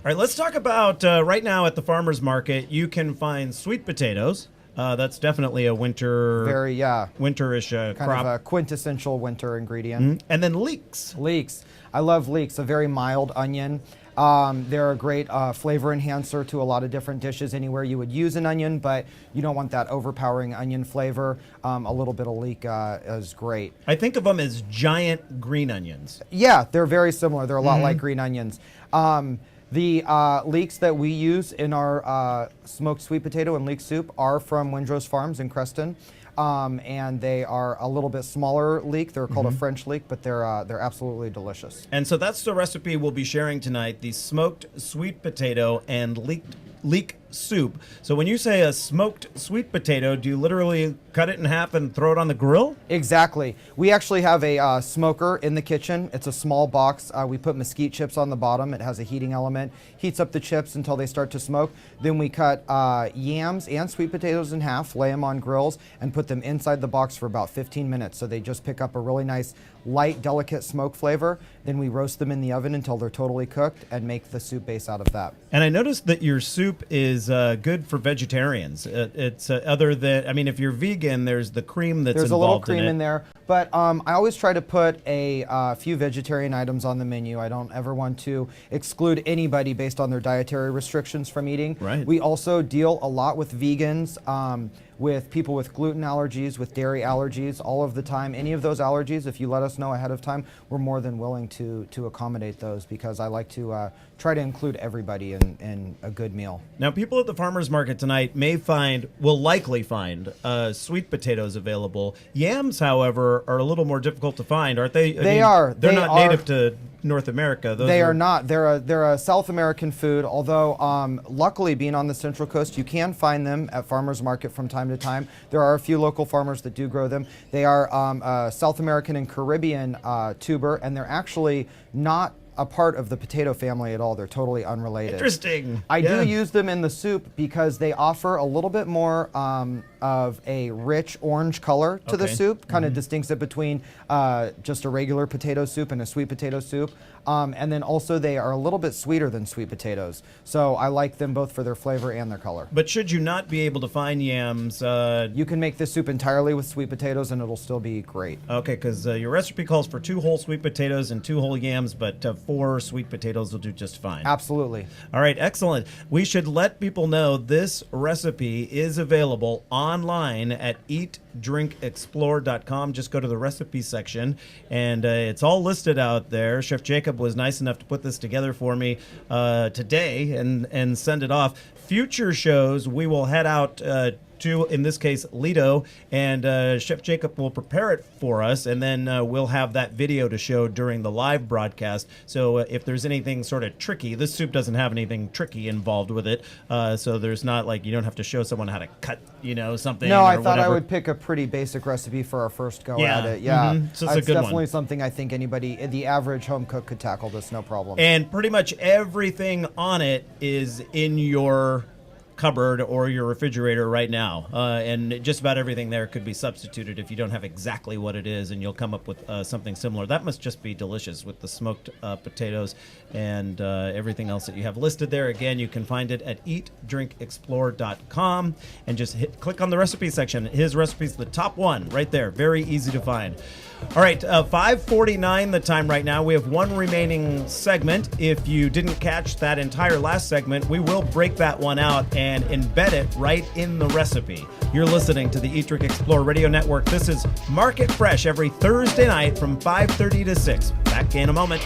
right, let's talk about right now at the farmer's market, you can find sweet potatoes. That's definitely a winterish kind crop. of a quintessential winter ingredient. And then leeks. Leeks. I love leeks, a very mild onion. They're a great flavor enhancer to a lot of different dishes anywhere you would use an onion, but you don't want that overpowering onion flavor. A little bit of leek is great. I think of them as giant green onions. Yeah, they're very similar. They're a lot like green onions. The leeks that we use in our smoked sweet potato and leek soup are from Windrose Farms in Creston. And they are a little bit smaller leek. They're called a French leek, but they're absolutely delicious. And so that's the recipe we'll be sharing tonight, the smoked sweet potato and leek soup. So when you say a smoked sweet potato, do you literally cut it in half and throw it on the grill? Exactly. We actually have a smoker in the kitchen. It's a small box. We put mesquite chips on the bottom. It has a heating element. Heats up the chips until they start to smoke. Then we cut yams and sweet potatoes in half, lay them on grills, and put them inside the box for about 15 minutes. So they just pick up a really nice, light, delicate smoke flavor. Then we roast them in the oven until they're totally cooked and make the soup base out of that. And I noticed that your soup is good for vegetarians. It's other than, I mean, if you're vegan, there's the cream that's There's a involved little cream in it. in there, but I always try to put a few vegetarian items on the menu. I don't ever want to exclude anybody based on their dietary restrictions from eating. Right. We also deal a lot with vegans, with people with gluten allergies, with dairy allergies, all of the time. Any of those allergies, if you let us know ahead of time, we're more than willing to accommodate those, because I like to try to include everybody in a good meal. Now, people at the farmer's market tonight will likely find sweet potatoes available. Yams, however, are a little more difficult to find, aren't they? They're not native to North America. They are not. They're a South American food, although luckily, being on the Central Coast, you can find them at farmer's market from time to time. There are a few local farmers that do grow them. They are South American and Caribbean tuber, and they're actually not a part of the potato family at all. They're totally unrelated. Interesting. I do use them in the soup because they offer a little bit more of a rich orange color to the soup, kind of distincts it between just a regular potato soup and a sweet potato soup. And then also they are a little bit sweeter than sweet potatoes. So I like them both for their flavor and their color. But should you not be able to find yams? You can make this soup entirely with sweet potatoes and it'll still be great. Okay, because your recipe calls for 2 whole sweet potatoes and 2 whole yams, but 4 sweet potatoes will do just fine. Absolutely. All right, excellent. We should let people know this recipe is available online at eatdrinkexplore.com. Just go to the recipe section, and it's all listed out there. Chef Jacob was nice enough to put this together for me today and send it off. Future shows, we will head out to, in this case, Lido, and Chef Jacob will prepare it for us, and then we'll have that video to show during the live broadcast. So if there's anything sort of tricky, this soup doesn't have anything tricky involved with it, so there's not like you don't have to show someone how to cut, something. No, I thought whatever. I would pick a pretty basic recipe for our first go Yeah. at it. Yeah, So it's a good definitely one. something I think anybody, the average home cook, could tackle this no problem. And pretty much everything on it is in your cupboard or your refrigerator right now, and just about everything there could be substituted if you don't have exactly what it is, and you'll come up with something similar. That must just be delicious with the smoked potatoes and everything else that you have listed there. Again, you can find it at eatdrinkexplore.com and just click on the recipe section. His recipe's the top one right there. Very easy to find. All right, 5:49 the time right now. We have one remaining segment. If you didn't catch that entire last segment, we will break that one out and embed it right in the recipe. You're listening to the Eat, Drink, Explore Radio Network. This is Market Fresh every Thursday night from 5:30 to 6. Back in a moment.